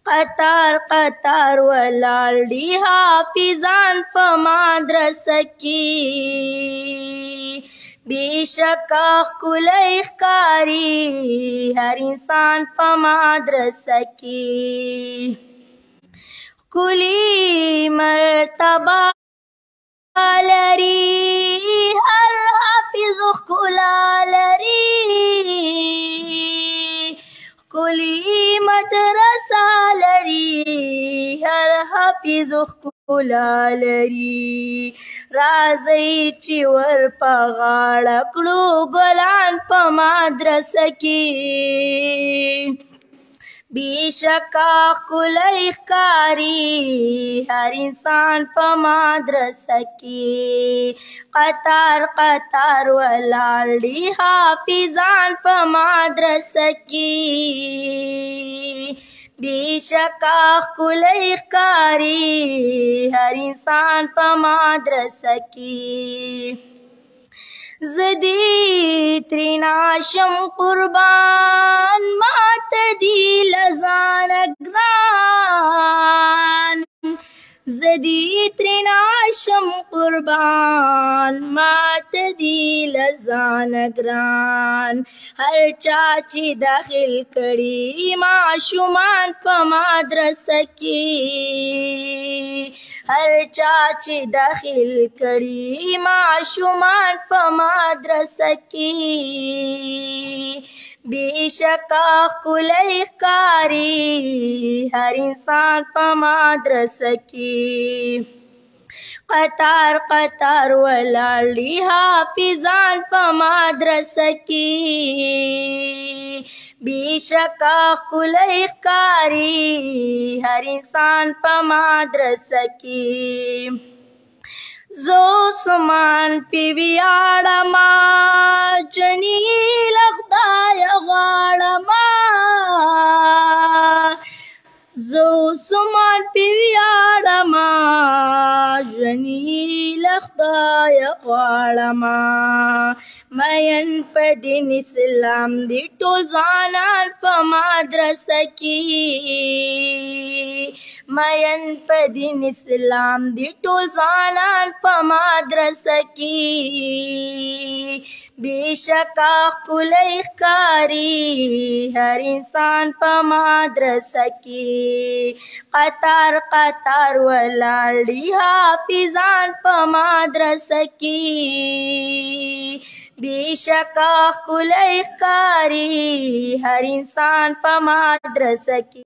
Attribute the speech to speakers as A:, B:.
A: قطار قطار ولاړ دي حافظان په مدرسه کې بېشکه ښکلی ښکاري هر انسان په مدرسه کې ښکلي مرتبه لري هر حافظ ښکلا لري ښکلي مدرسه لري هر حافظ ښکلا لري راځئ چې ور په غاړه کړو ګلان په مدرسه کې بېشکه ښکلی ښکاري هر انسان په مدرسه کې قطار قطار ولاړ دي حافظان په مدرسه کې بېشکه ښکلی ښکاري هر انسان په مدرسه کې زه دې ترېنه شم قربان ماته دې له ځانه ګران زه دې ترېنه شم قربان ماته دې له ځانه ګران هر چا چې داخل کړي ماشومان په مدرسه کې هر چا چې داخل کړي ماشومان په مدرسه کې بېشکه ښکلی ښکاري هر انسان په مدرسه کې قطار قطار ولاړ دي حافظان په مدرسه کې بېشکه ښکلی ښکاري هر انسان په مدرسه کې زه عثمان پې ویاړمه جنې له خدایه غواړمه زه عثمان پې ویاړمه ژوندې له خدایه غواړمه مین په دین اسلام دي ټول ځوانان په مدرسه کې مین په دین اسلام دي ټول ځوانان په مدرسه کې بېشکه ښکلی ښکاري هر انسان په مدرسه کې قطار قطار ولاړ دي حافظان په مدرسه کې بېشکه ښکلی ښکاري هر انسان په مدرسه کې